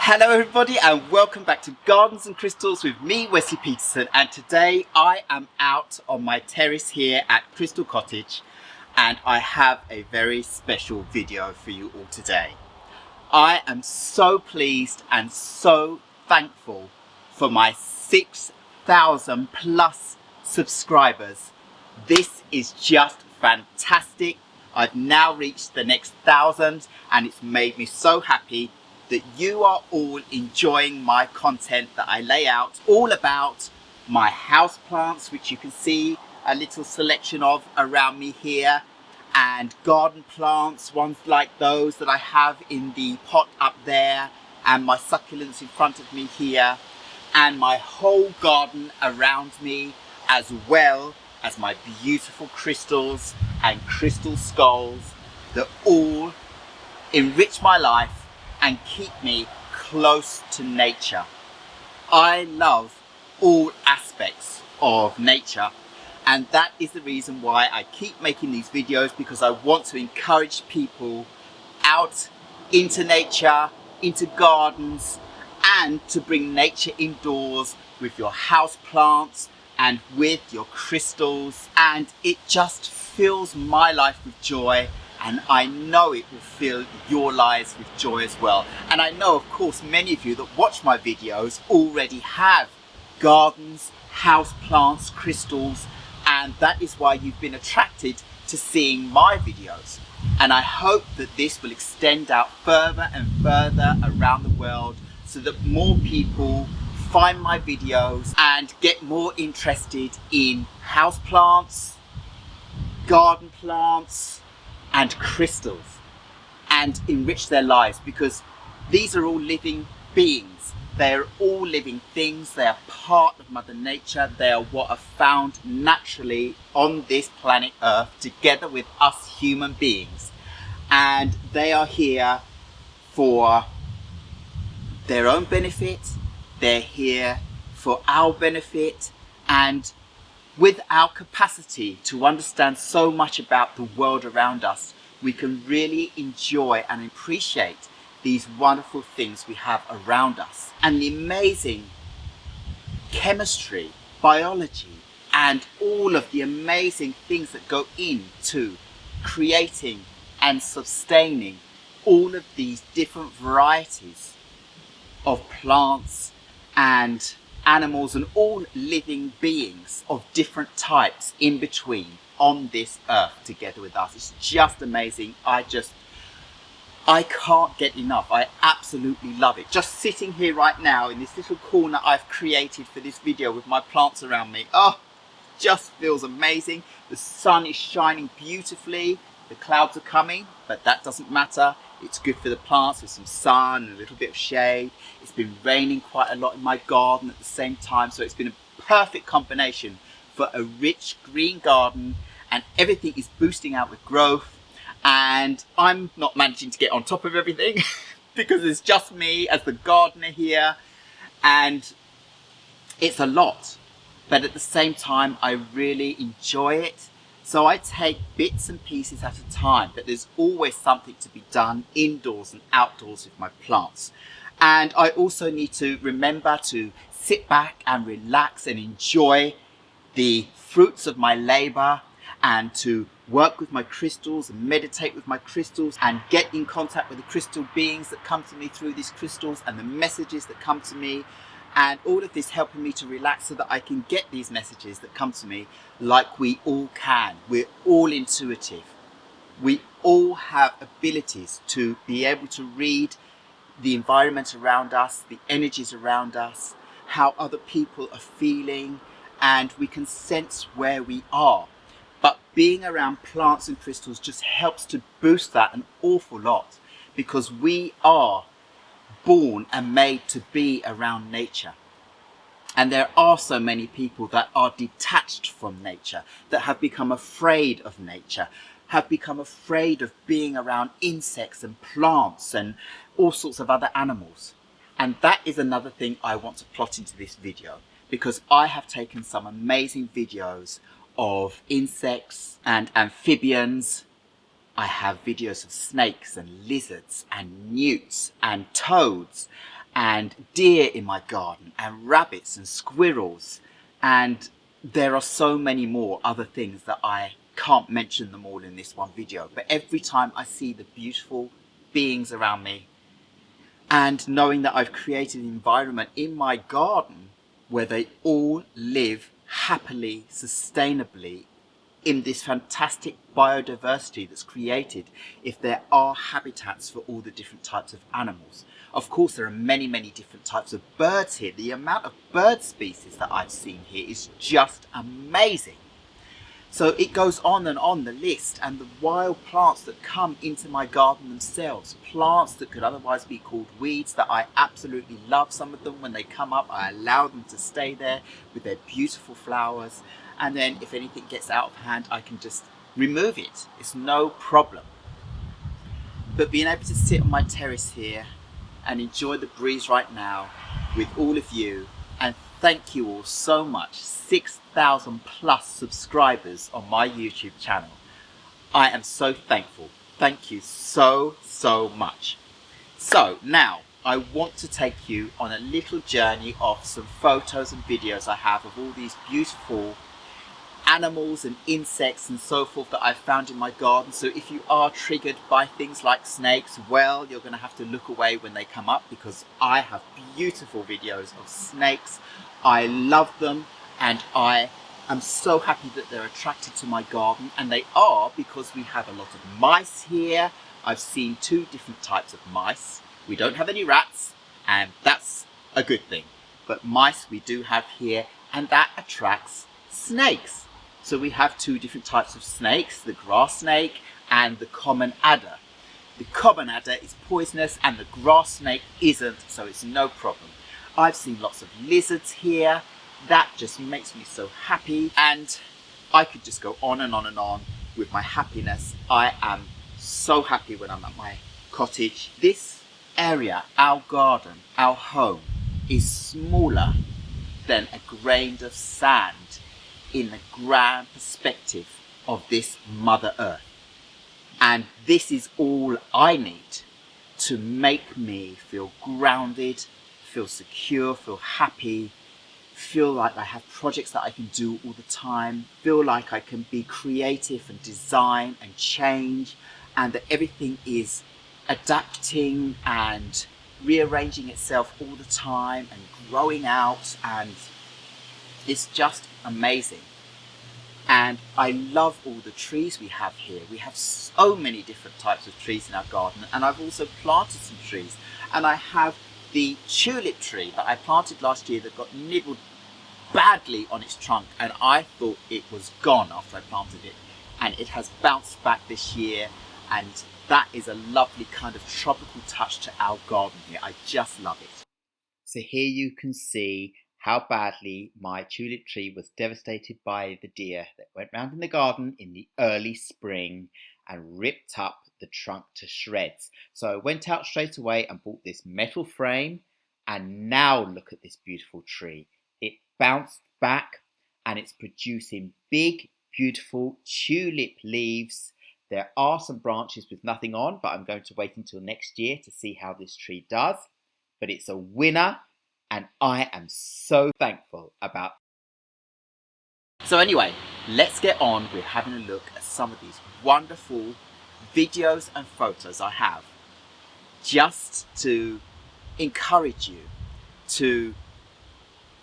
Hello everybody and welcome back to Gardens and Crystals with me, Wesley Peterson, and today I am out on my terrace here at Crystal Cottage and I have a very special video for you all today. I am so pleased and so thankful for my 6,000 plus subscribers. This is just fantastic. I've now reached the next 1,000 and it's made me so happy that you are all enjoying my content that I lay out all about my houseplants, which you can see a little selection of around me here, and garden plants, ones like those that I have in the pot up there, and my succulents in front of me here, and my whole garden around me, as well as my beautiful crystals and crystal skulls that all enrich my life and keep me close to nature. I love all aspects of nature, and that is the reason why I keep making these videos, because I want to encourage people out into nature, into gardens, and to bring nature indoors with your house plants and with your crystals, and it just fills my life with joy. And I know it will fill your lives with joy as well. And I know, of course, many of you that watch my videos already have gardens, house plants, crystals, and that is why you've been attracted to seeing my videos. And I hope that this will extend out further and further around the world so that more people find my videos and get more interested in house plants, garden plants, and crystals, and enrich their lives, because these are all living beings. They are all living things. They are part of Mother Nature. They are what are found naturally on this planet Earth together with us human beings, and they are here for their own benefit. They're here for our benefit, and with our capacity to understand so much about the world around us, we can really enjoy and appreciate these wonderful things we have around us, and the amazing chemistry, biology, and all of the amazing things that go into creating and sustaining all of these different varieties of plants and animals and all living beings of different types in between on this earth together with us. It's just amazing. I can't get enough. I absolutely love it. Just sitting here right now in this little corner I've created for this video with my plants around me, just feels amazing. The sun is shining beautifully. The clouds are coming, but that doesn't matter. It's good for the plants with some sun and a little bit of shade. It's been raining quite a lot in my garden at the same time, so it's been a perfect combination for a rich green garden, and everything is boosting out with growth. And I'm not managing to get on top of everything because it's just me as the gardener here, and it's a lot. But at the same time, I really enjoy it. So I take bits and pieces at a time, but there's always something to be done indoors and outdoors with my plants. And I also need to remember to sit back and relax and enjoy the fruits of my labor, and to work with my crystals and meditate with my crystals and get in contact with the crystal beings that come to me through these crystals and the messages that come to me. And all of this helping me to relax so that I can get these messages that come to me like we all can. We're all intuitive. We all have abilities to be able to read the environment around us, the energies around us, how other people are feeling, and we can sense where we are. But being around plants and crystals just helps to boost that an awful lot, because we are born and made to be around nature. And there are so many people that are detached from nature, that have become afraid of nature, have become afraid of being around insects and plants and all sorts of other animals. And that is another thing I want to plot into this video, because I have taken some amazing videos of insects and amphibians. I have videos of snakes and lizards and newts and toads and deer in my garden, and rabbits and squirrels, and there are so many more other things that I can't mention them all in this one video. But every time I see the beautiful beings around me, and knowing that I've created an environment in my garden where they all live happily, sustainably, in this fantastic biodiversity that's created, if there are habitats for all the different types of animals. Of course, there are many, many different types of birds here. The amount of bird species that I've seen here is just amazing. So it goes on, the list, and the wild plants that come into my garden themselves, plants that could otherwise be called weeds, that I absolutely love. Some of them, when they come up, I allow them to stay there with their beautiful flowers, and then if anything gets out of hand, I can just remove it. It's no problem. But being able to sit on my terrace here and enjoy the breeze right now with all of you, and thank you all so much, 6,000 plus subscribers on my YouTube channel. I am so thankful. Thank you so much. So now I want to take you on a little journey of some photos and videos I have of all these beautiful animals and insects and so forth that I've found in my garden. So if you are triggered by things like snakes, well, you're going to have to look away when they come up, because I have beautiful videos of snakes. I love them, and I am so happy that they're attracted to my garden, and they are, because we have a lot of mice here. I've seen 2 different types of mice. We don't have any rats, and that's a good thing. But mice we do have here, and that attracts snakes. So we have 2 different types of snakes, the grass snake and the common adder. The common adder is poisonous and the grass snake isn't, so it's no problem. I've seen lots of lizards here. That just makes me so happy, and I could just go on and on and on with my happiness. I am so happy when I'm at my cottage. This area, our garden, our home, is smaller than a grain of sand in the grand perspective of this Mother Earth. And this is all I need to make me feel grounded, feel secure, feel happy, feel like I have projects that I can do all the time, feel like I can be creative and design and change, and that everything is adapting and rearranging itself all the time and growing out, and it's just amazing. And I love all the trees we have here. We have so many different types of trees in our garden, and I've also planted some trees. And I have the tulip tree that I planted last year that got nibbled badly on its trunk, and I thought it was gone after I planted it, and it has bounced back this year, and that is a lovely kind of tropical touch to our garden here. I just love it. So here you can see how badly my tulip tree was devastated by the deer that went round in the garden in the early spring and ripped up the trunk to shreds. So I went out straight away and bought this metal frame, and now look at this beautiful tree. It bounced back and it's producing big, beautiful tulip leaves. There are some branches with nothing on, but I'm going to wait until next year to see how this tree does. But it's a winner, and I am so thankful about it. So anyway, let's get on with having a look at some of these wonderful videos and photos I have, just to encourage you to,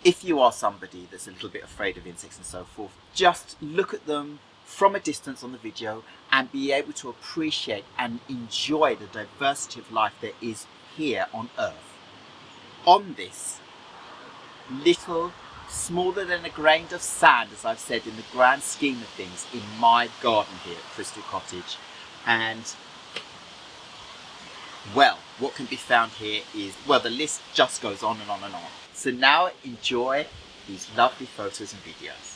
if you are somebody that's a little bit afraid of insects and so forth, just look at them from a distance on the video and be able to appreciate and enjoy the diversity of life there is here on Earth. On this little, smaller than a grain of sand, as I've said, in the grand scheme of things, in my garden here at Crystal Cottage. And well, what can be found here is, well, the list just goes on and on and on. So now enjoy these lovely photos and videos.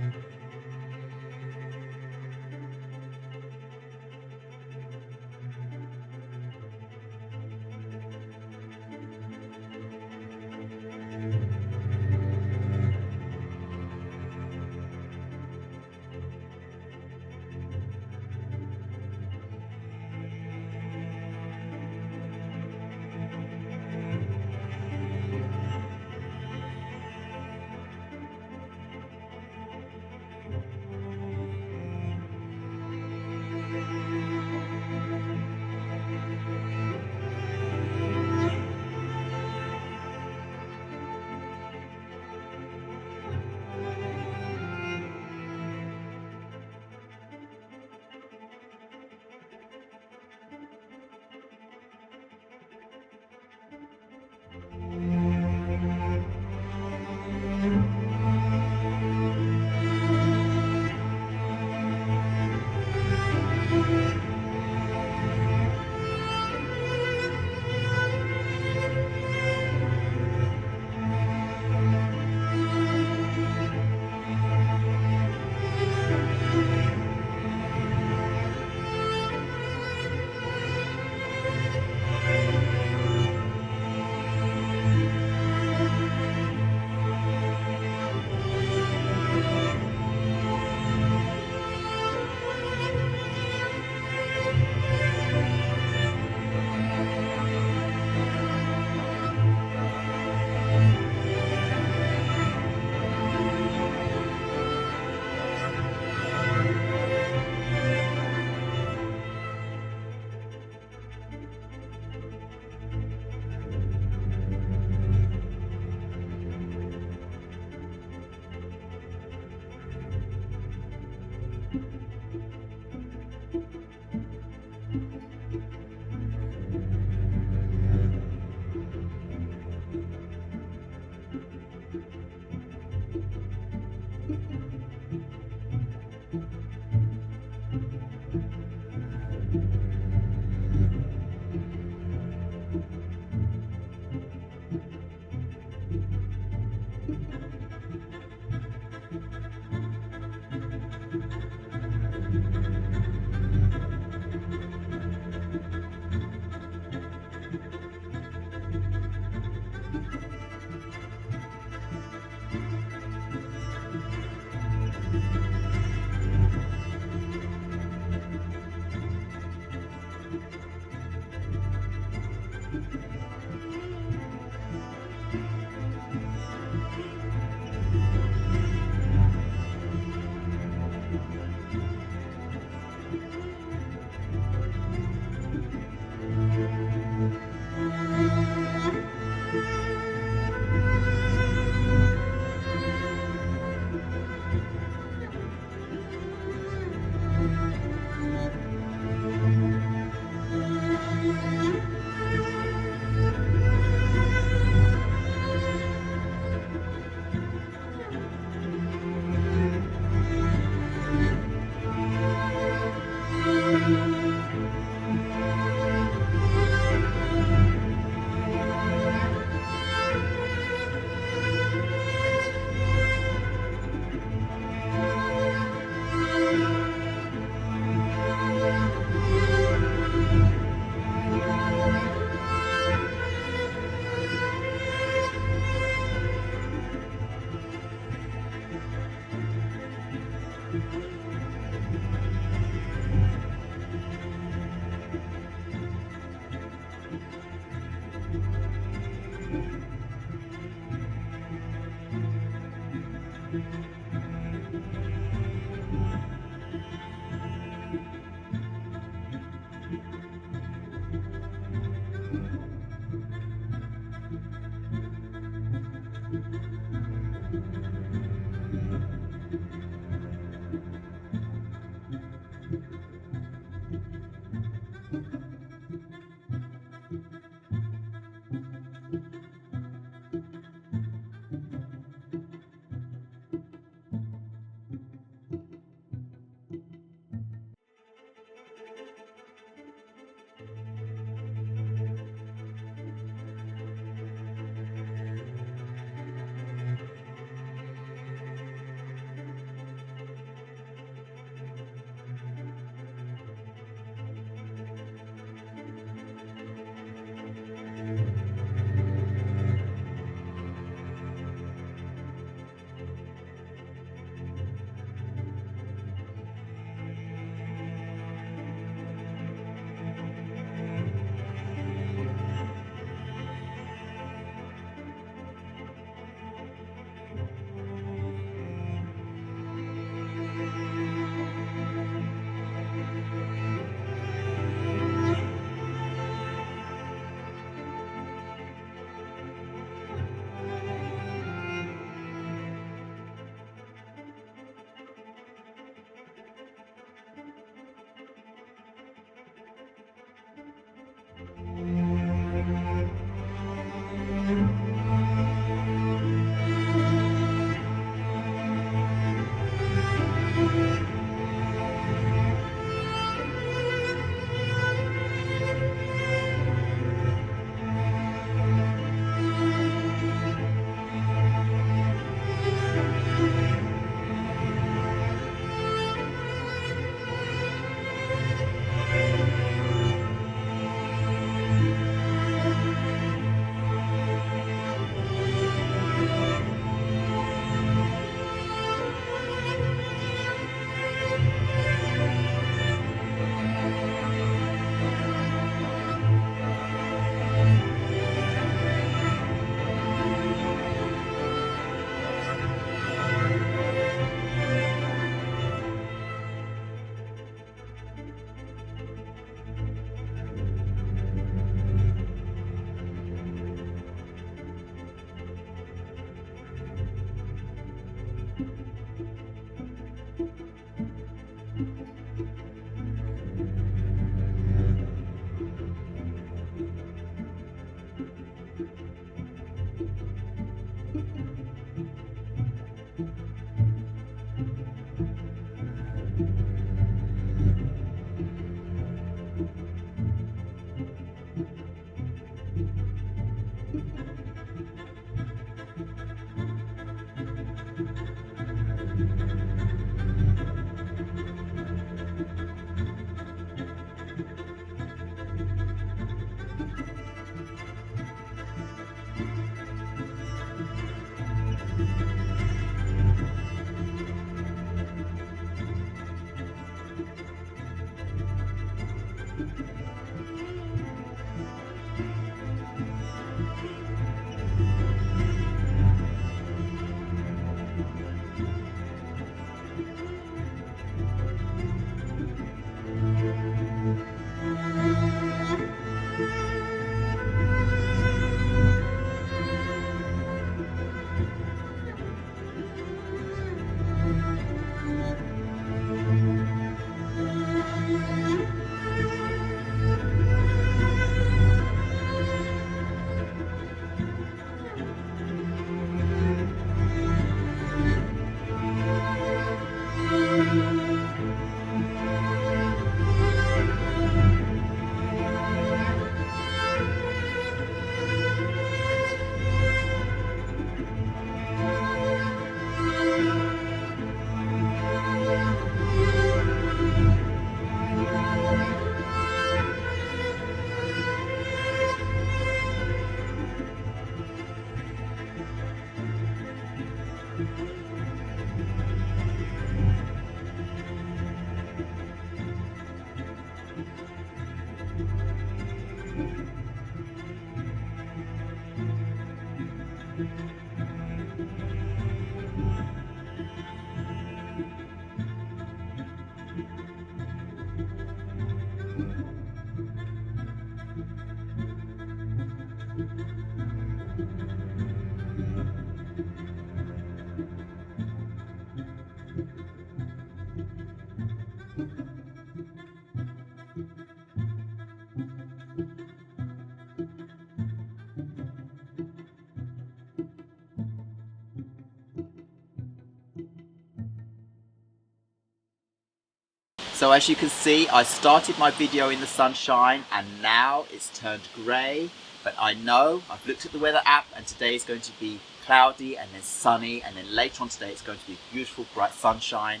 So as you can see, I started my video in the sunshine and now it's turned grey, but I know I've looked at the weather app and today is going to be cloudy and then sunny, and then later on today it's going to be beautiful bright sunshine.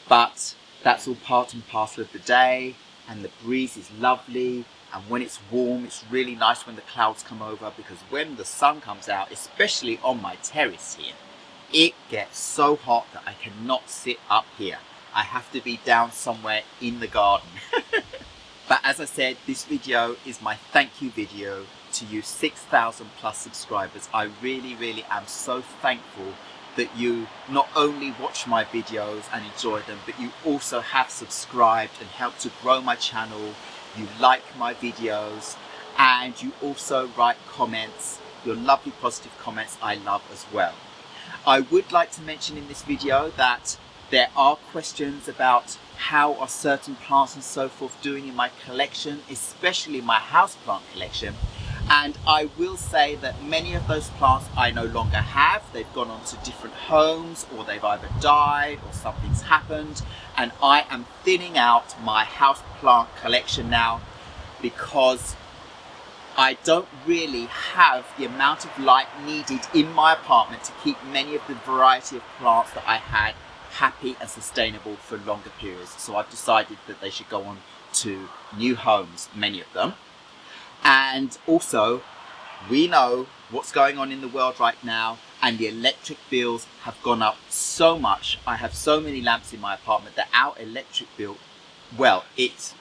But that's all part and parcel of the day, and the breeze is lovely, and when it's warm it's really nice when the clouds come over, because when the sun comes out, especially on my terrace here, it gets so hot that I cannot sit up here. I have to be down somewhere in the garden. But as I said, this video is my thank you video to you 6,000 plus subscribers. I really am so thankful that you not only watch my videos and enjoy them, but you also have subscribed and helped to grow my channel. You like my videos and you also write comments. Your lovely positive comments I love as well. I would like to mention in this video that there are questions about how are certain plants and so forth doing in my collection, especially my houseplant collection. And I will say that many of those plants I no longer have. They've gone on to different homes, or they've either died or something's happened. And I am thinning out my houseplant collection now because I don't really have the amount of light needed in my apartment to keep many of the variety of plants that I had happy and sustainable for longer periods. So I've decided that they should go on to new homes, many of them. And also, we know what's going on in the world right now, and the electric bills have gone up so much. I have so many lamps in my apartment that our electric bill, well, it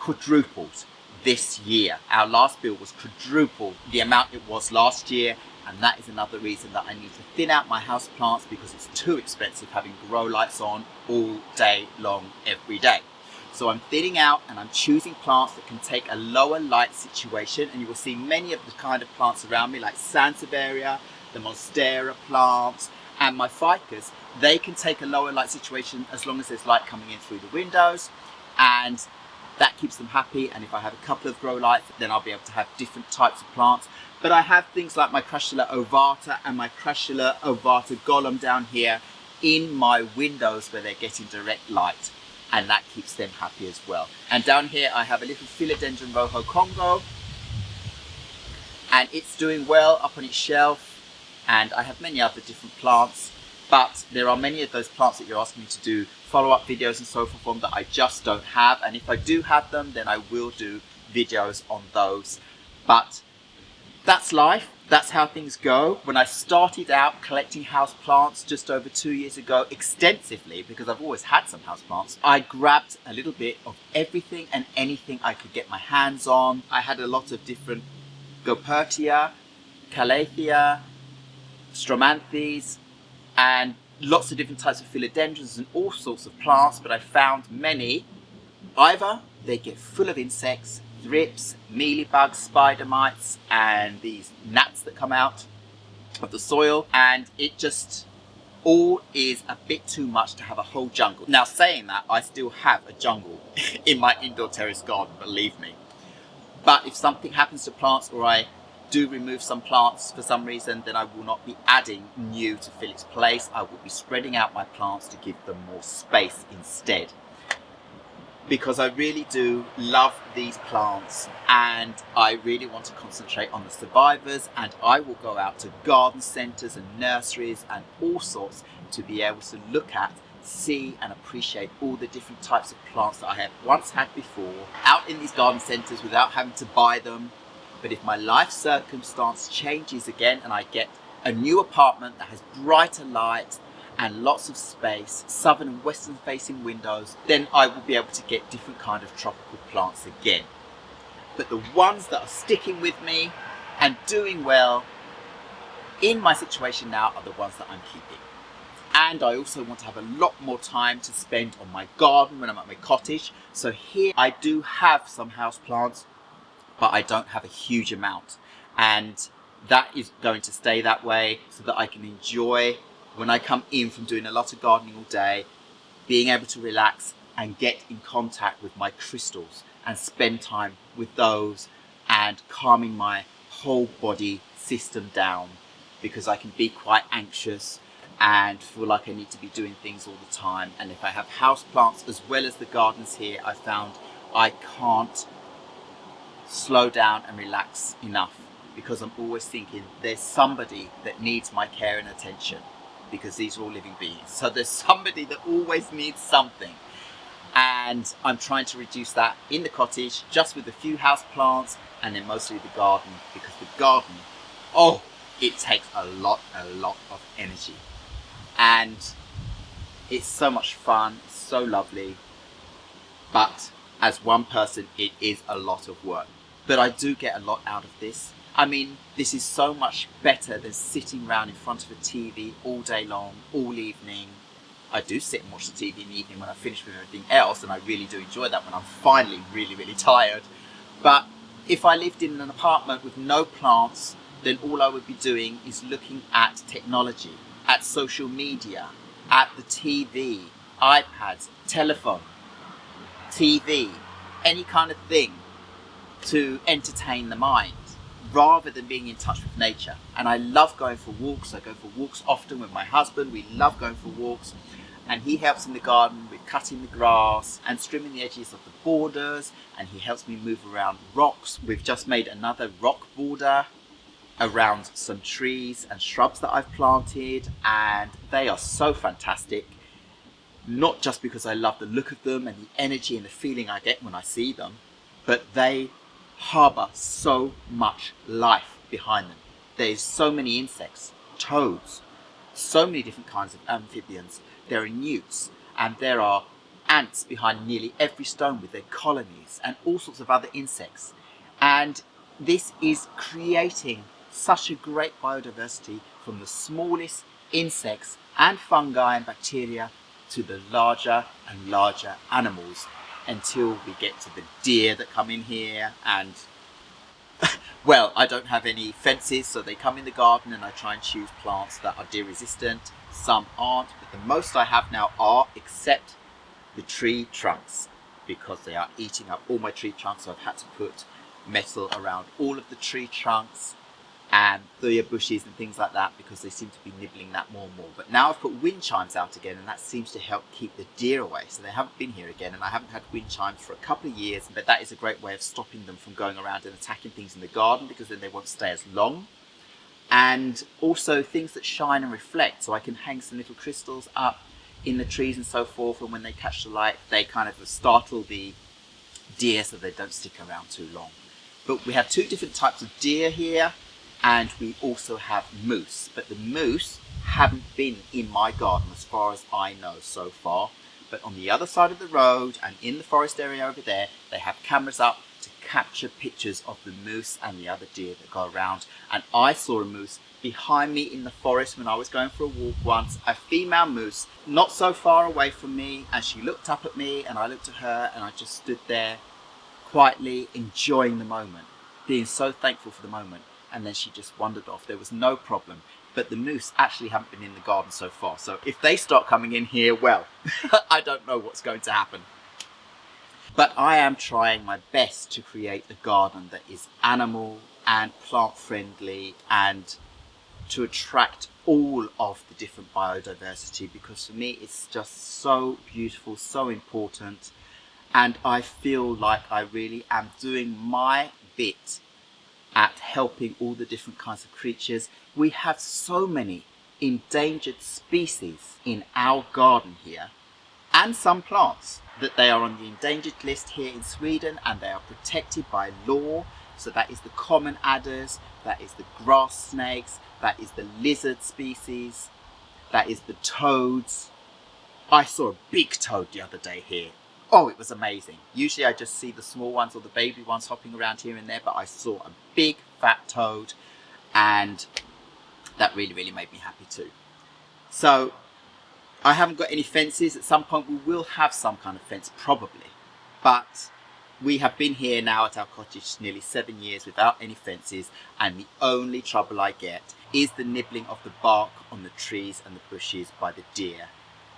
quadrupled this year. Our last bill was quadruple the amount it was last year. And that is another reason that I need to thin out my house plants, because it's too expensive having grow lights on all day long, every day. So I'm thinning out and I'm choosing plants that can take a lower light situation. And you will see many of the kind of plants around me, like Sansevieria, the Monstera plants, and my ficus. They can take a lower light situation as long as there's light coming in through the windows. And that keeps them happy. And if I have a couple of grow lights, then I'll be able to have different types of plants. But I have things like my Crasula ovata and my Crasula ovata golem down here in my windows where they're getting direct light, and that keeps them happy as well. And down here I have a little Philodendron Rojo Congo, and it's doing well up on its shelf. And I have many other different plants, but there are many of those plants that you're asking me to do follow-up videos and so forth on that I just don't have. And if I do have them, then I will do videos on those. But that's life, that's how things go. When I started out collecting house plants just over 2 years ago extensively, because I've always had some house plants, I grabbed a little bit of everything and anything I could get my hands on. I had a lot of different Gopertia, Calathea, Stromanthes, and lots of different types of philodendrons and all sorts of plants, but I found many, either they get full of insects, thrips, mealybugs, spider mites, and these gnats that come out of the soil, and it just all is a bit too much to have a whole jungle. Now saying that, I still have a jungle in my indoor terrace garden, believe me. But if something happens to plants, or I do remove some plants for some reason, then I will not be adding new to fill its place. I will be spreading out my plants to give them more space instead. Because I really do love these plants, and I really want to concentrate on the survivors, and I will go out to garden centres and nurseries and all sorts to be able to look at, see and appreciate all the different types of plants that I have once had before out in these garden centres without having to buy them. But if my life circumstance changes again and I get a new apartment that has brighter light and lots of space, southern and western facing windows, then I will be able to get different kind of tropical plants again. But the ones that are sticking with me and doing well in my situation now are the ones that I'm keeping. And I also want to have a lot more time to spend on my garden when I'm at my cottage. So here I do have some house plants, but I don't have a huge amount. And that is going to stay that way so that I can enjoy, when I come in from doing a lot of gardening all day, being able to relax and get in contact with my crystals and spend time with those and calming my whole body system down, because I can be quite anxious and feel like I need to be doing things all the time. And if I have house plants as well as the gardens here, I found I can't slow down and relax enough, because I'm always thinking there's somebody that needs my care and attention, because these are all living beings. So there's somebody that always needs something. And I'm trying to reduce that in the cottage, just with a few house plants, and then mostly the garden, because the garden, oh, it takes a lot of energy. And it's so much fun, so lovely. But as one person, it is a lot of work. But I do get a lot out of this. I mean, this is so much better than sitting around in front of a TV all day long, all evening. I do sit and watch the TV in the evening when I finish with everything else, and I really do enjoy that when I'm finally really tired. But if I lived in an apartment with no plants, then all I would be doing is looking at technology, at social media, at the TV, iPads, telephone, TV, any kind of thing to entertain the mind, rather than being in touch with nature. And I love going for walks. I go for walks often with my husband. We love going for walks, and he helps in the garden with cutting the grass and trimming the edges of the borders, and he helps me move around rocks. We've just made another rock border around some trees and shrubs that I've planted, and they are so fantastic. Not just because I love the look of them and the energy and the feeling I get when I see them, but they harbour so much life behind them. There's so many insects, toads, so many different kinds of amphibians. There are newts, and there are ants behind nearly every stone with their colonies, and all sorts of other insects. And this is creating such a great biodiversity, from the smallest insects and fungi and bacteria to the larger and larger animals, until we get to the deer that come in here. And well, I don't have any fences, so they come in the garden, and I try and choose plants that are deer resistant. Some aren't, but the most I have now are, except the tree trunks, because they are eating up all my tree trunks. So I've had to put metal around all of the tree trunks and thuya bushes and things like that, because they seem to be nibbling that more and more. But now I've put wind chimes out again, and that seems to help keep the deer away. So they haven't been here again, and I haven't had wind chimes for a couple of years, but that is a great way of stopping them from going around and attacking things in the garden, because then they won't stay as long. And also things that shine and reflect, so I can hang some little crystals up in the trees and so forth, and when they catch the light, they kind of startle the deer so they don't stick around too long. But we have two different types of deer here, and we also have moose. But the moose haven't been in my garden as far as I know so far. But on the other side of the road and in the forest area over there, they have cameras up to capture pictures of the moose and the other deer that go around. And I saw a moose behind me in the forest when I was going for a walk once, a female moose, not so far away from me, and she looked up at me and I looked at her, and I just stood there quietly enjoying the moment, being so thankful for the moment. And then she just wandered off. There was no problem. But the moose actually haven't been in the garden so far. So if they start coming in here, well, I don't know what's going to happen. But I am trying my best to create a garden that is animal and plant friendly, and to attract all of the different biodiversity, because for me it's just so beautiful, so important. And I feel like I really am doing my bit at helping all the different kinds of creatures. We have so many endangered species in our garden here, and some plants that they are on the endangered list here in Sweden, and they are protected by law. So that is the common adders, that is the grass snakes, that is the lizard species, that is the toads. I saw a big toad the other day here. Oh, it was amazing. Usually I just see the small ones or the baby ones hopping around here and there, but I saw a big fat toad, and That really, really made me happy too. So I haven't got any fences. At some point we will have some kind of fence, probably. But we have been here now at our cottage nearly 7 years without any fences, and the only trouble I get is the nibbling of the bark on the trees and the bushes by the deer,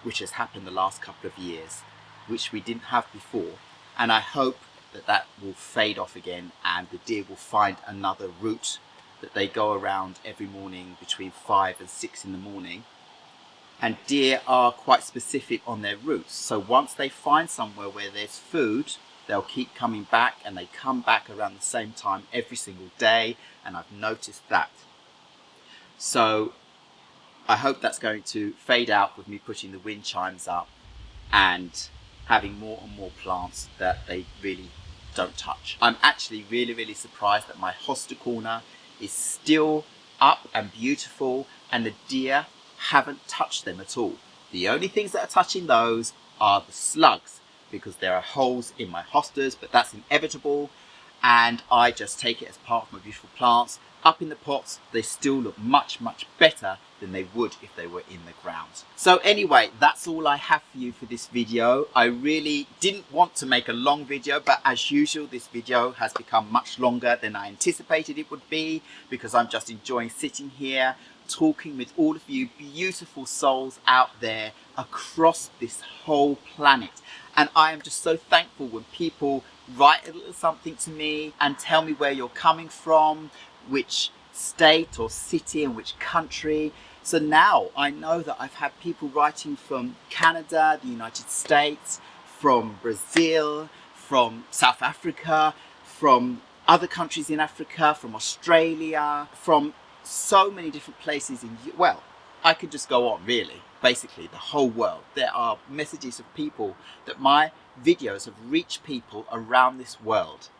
which has happened the last couple of years, which we didn't have before. And I hope that that will fade off again and the deer will find another route that they go around every morning between 5 and 6 in the morning. And deer are quite specific on their routes. So once they find somewhere where there's food, they'll keep coming back, and they come back around the same time every single day. And I've noticed that. So I hope that's going to fade out with me putting the wind chimes up and having more and more plants that they really don't touch. I'm actually really, really surprised that my hosta corner is still up and beautiful, and the deer haven't touched them at all. The only things that are touching those are the slugs, because there are holes in my hostas, but that's inevitable, and I just take it as part of my beautiful plants. Up in the pots, they still look much, much better than they would if they were in the ground. So anyway, that's all I have for you for this video. I really didn't want to make a long video, but as usual, this video has become much longer than I anticipated it would be, because I'm just enjoying sitting here talking with all of you beautiful souls out there across this whole planet. And I am just so thankful when people write a little something to me and tell me where you're coming from, which state or city and which country. So now I know that I've had people writing from Canada, the United States, from Brazil, from South Africa, from other countries in Africa, from Australia, from so many different places in, well, I could just go on really, basically the whole world. There are messages of people that my videos have reached people around this world.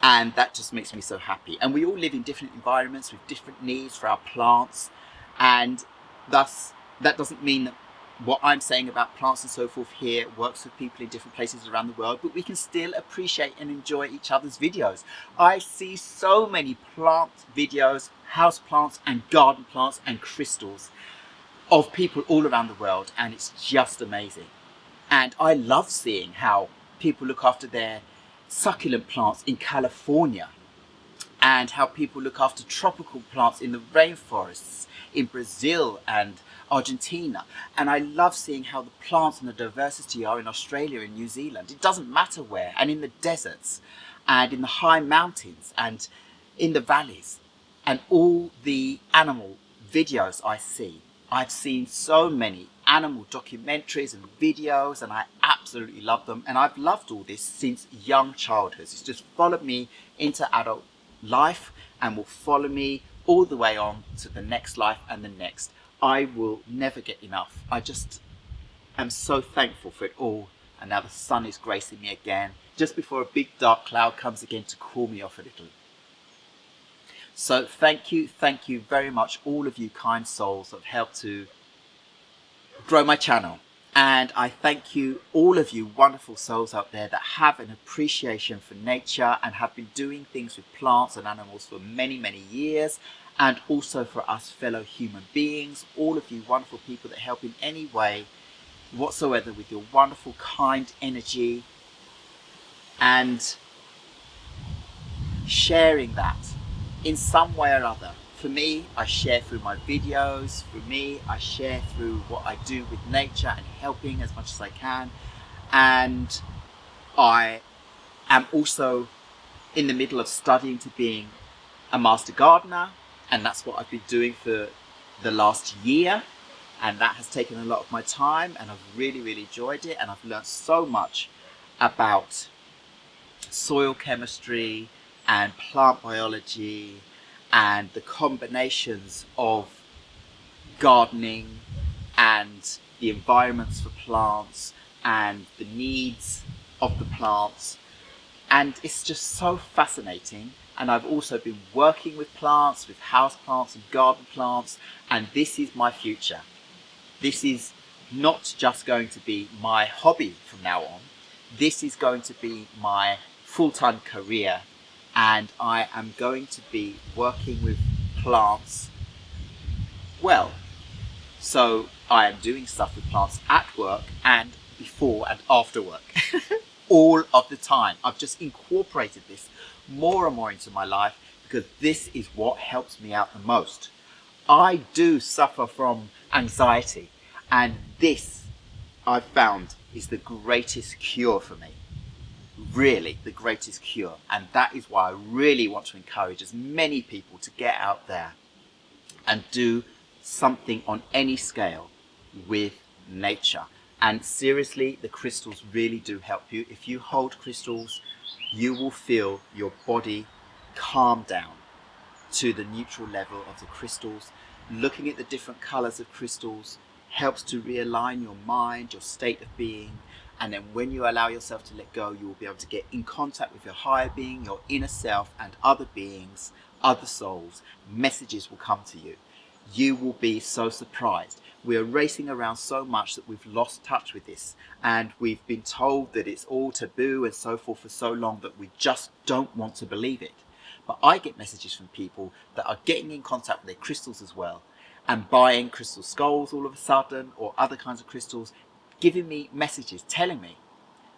And that just makes me so happy. And we all live in different environments with different needs for our plants. And thus, that doesn't mean that what I'm saying about plants and so forth here works with people in different places around the world, but we can still appreciate and enjoy each other's videos. I see so many plant videos, house plants and garden plants and crystals of people all around the world, and it's just amazing. And I love seeing how people look after their succulent plants in California, and how people look after tropical plants in the rainforests in Brazil and Argentina. And I love seeing how the plants and the diversity are in Australia and New Zealand. It doesn't matter where, and in the deserts and in the high mountains and in the valleys, and all the animal videos I see. I've seen so many animal documentaries and videos, and I absolutely love them. And I've loved all this since young childhood. It's just followed me into adult life and will follow me all the way on to the next life and the next. I will never get enough. I just am so thankful for it all. And now the sun is gracing me again, just before a big dark cloud comes again to cool me off a little. So thank you very much, all of you kind souls that have helped to grow my channel. And I thank you, all of you wonderful souls out there that have an appreciation for nature and have been doing things with plants and animals for many, many years. And also for us fellow human beings, all of you wonderful people that help in any way whatsoever with your wonderful, kind energy and sharing that in some way or other. For me, I share through my videos. For me, I share through what I do with nature and helping as much as I can. And I am also in the middle of studying to being a master gardener. And that's what I've been doing for the last year. And that has taken a lot of my time, and I've really, really enjoyed it. And I've learned so much about soil chemistry and plant biology and the combinations of gardening and the environments for plants and the needs of the plants. And it's just so fascinating. And I've also been working with plants, with house plants and garden plants, and this is my future. This is not just going to be my hobby from now on. This is going to be my full-time career, and I am going to be working with plants Well, so I am doing stuff with plants at work and before and after work. All of the time. I've just incorporated this more and more into my life because this is what helps me out the most. I do suffer from anxiety, and this I've found is the greatest cure for me. Really, the greatest cure. And that is why I really want to encourage as many people to get out there and do something on any scale with nature. And seriously, the crystals really do help you. If you hold crystals, you will feel your body calm down to the neutral level of the crystals. Looking at the different colors of crystals helps to realign your mind, your state of being. And then when you allow yourself to let go, you will be able to get in contact with your higher being, your inner self, and other beings, other souls. Messages will come to you. You will be so surprised. We are racing around so much that we've lost touch with this, and we've been told that it's all taboo and so forth for so long that we just don't want to believe it. But I get messages from people that are getting in contact with their crystals as well, and buying crystal skulls all of a sudden, or other kinds of crystals, giving me messages, telling me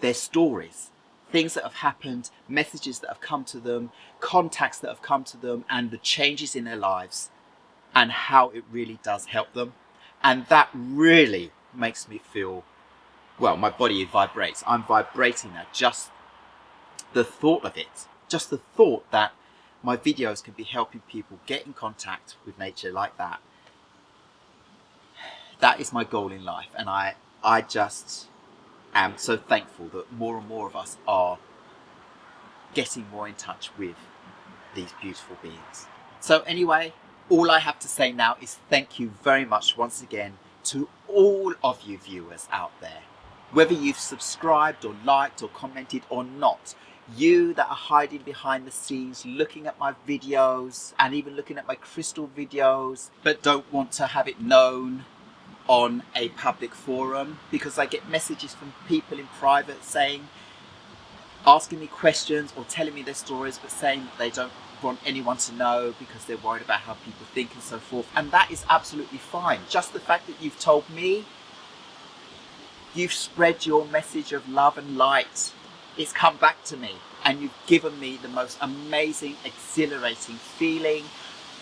their stories, things that have happened, messages that have come to them, contacts that have come to them, and the changes in their lives, and how it really does help them. And that really makes me feel, well, my body vibrates. I'm vibrating now. Just the thought of it, just the thought that my videos can be helping people get in contact with nature like that. That is my goal in life. And I just am so thankful that more and more of us are getting more in touch with these beautiful beings. So anyway, all I have to say now is thank you very much once again to all of you viewers out there. Whether you've subscribed or liked or commented or not, you that are hiding behind the scenes looking at my videos and even looking at my crystal videos but don't want to have it known on a public forum, because I get messages from people in private saying, asking me questions or telling me their stories but saying that they don't want anyone to know because they're worried about how people think and so forth. And that is absolutely fine. Just the fact that you've told me, you've spread your message of love and light, it's come back to me, and you've given me the most amazing, exhilarating feeling.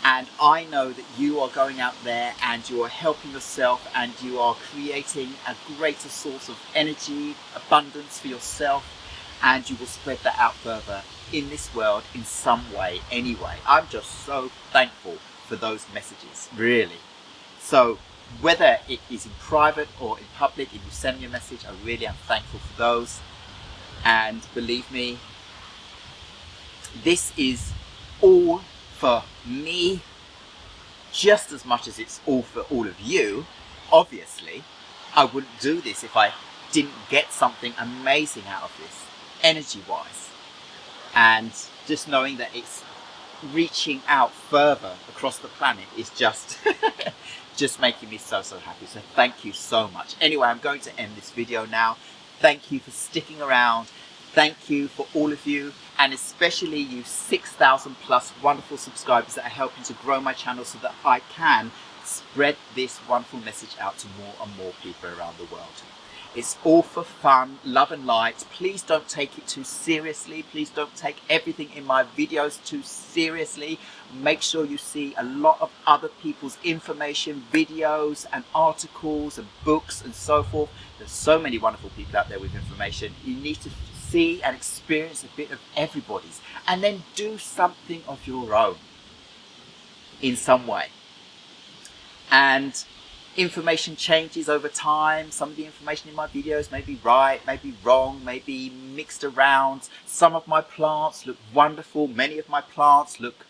And I know that you are going out there and you are helping yourself, and you are creating a greater source of energy, abundance for yourself, and you will spread that out further in this world in some way anyway. I'm just so thankful for those messages, really. So whether it is in private or in public, if you send me a message, I really am thankful for those. And believe me, this is all for me just as much as it's all for all of you. Obviously, I wouldn't do this if I didn't get something amazing out of this, energy-wise. And just knowing that it's reaching out further across the planet is just just making me so happy. So thank you so much. Anyway, I'm going to end this video now. Thank you for sticking around. Thank you for all of you, and especially you 6,000 plus wonderful subscribers that are helping to grow my channel so that I can spread this wonderful message out to more and more people around the world. It's all for fun, love and light. Please don't take it too seriously. Please don't take everything in my videos too seriously. Make sure you see a lot of other people's information, videos and articles and books and so forth. There's so many wonderful people out there with information. You need to see and experience a bit of everybody's, and then do something of your own in some way. And information changes over time. Some of the information in my videos may be right, may be wrong, may be mixed around. Some of my plants look wonderful. Many of my plants look,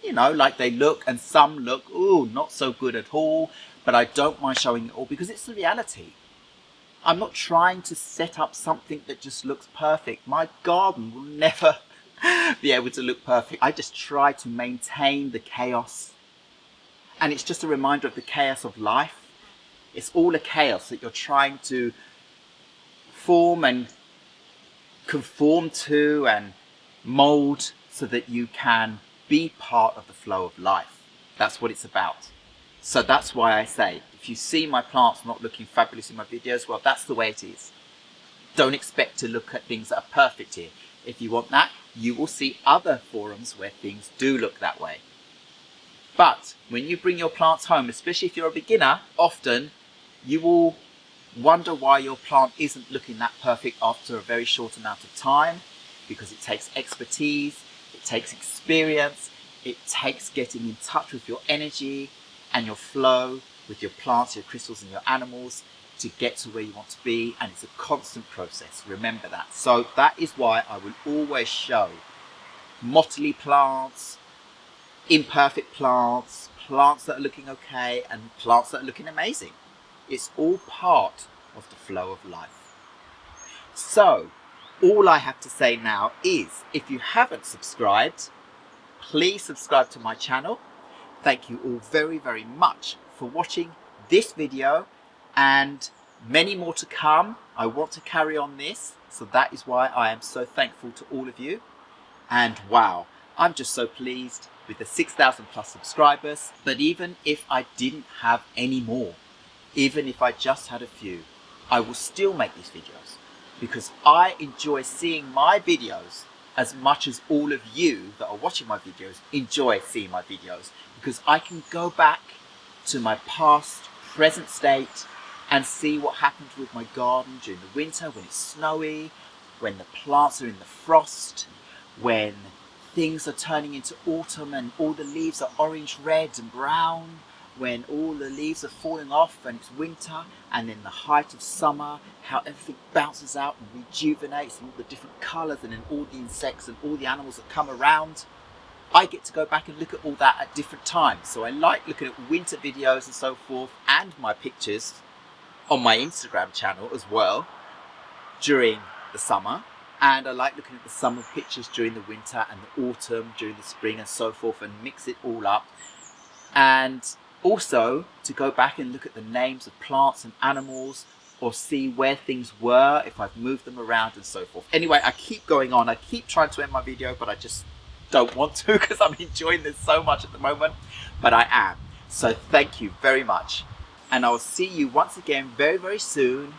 you know, like they look, and some look, ooh, not so good at all. But I don't mind showing it all because it's the reality. I'm not trying to set up something that just looks perfect. My garden will never be able to look perfect. I just try to maintain the chaos. And it's just a reminder of the chaos of life. It's all a chaos that you're trying to form and conform to and mold so that you can be part of the flow of life. That's what it's about. So that's why I say, if you see my plants not looking fabulous in my videos, well, that's the way it is. Don't expect to look at things that are perfect here. If you want that, you will see other forums where things do look that way. But when you bring your plants home, especially if you're a beginner, often you will wonder why your plant isn't looking that perfect after a very short amount of time, because it takes expertise, it takes experience, it takes getting in touch with your energy and your flow with your plants, your crystals and your animals to get to where you want to be, and it's a constant process. Remember that. So that is why I will always show motley plants, imperfect plants, plants that are looking okay, and plants that are looking amazing. It's all part of the flow of life. So all I have to say now is, if you haven't subscribed, please subscribe to my channel. Thank you all very, very much for watching this video, and many more to come. I want to carry on this, so that is why I am so thankful to all of you. And wow, I'm just so pleased with the 6,000 plus subscribers. But even if I didn't have any more, even if I just had a few, I will still make these videos because I enjoy seeing my videos as much as all of you that are watching my videos enjoy seeing my videos, because I can go back to my past, present state and see what happened with my garden during the winter, when it's snowy, when the plants are in the frost, when things are turning into autumn and all the leaves are orange, red and brown, when all the leaves are falling off and it's winter, and in the height of summer, how everything bounces out and rejuvenates, and all the different colours, and then all the insects and all the animals that come around. I get to go back and look at all that at different times. So I like looking at winter videos and so forth, and my pictures on my Instagram channel as well during the summer. And I like looking at the summer pictures during the winter and the autumn, during the spring and so forth, and mix it all up. And also to go back and look at the names of plants and animals, or see where things were, if I've moved them around and so forth. Anyway, I keep going on. I keep trying to end my video, but I just don't want to because I'm enjoying this so much at the moment. But I am. So thank you very much. And I will see you once again very, very soon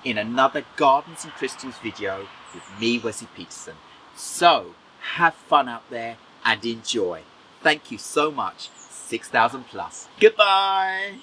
in another Gardens and Crystals video with me, Wesley Peterson. So have fun out there and enjoy. Thank you so much. 6,000 plus. Goodbye.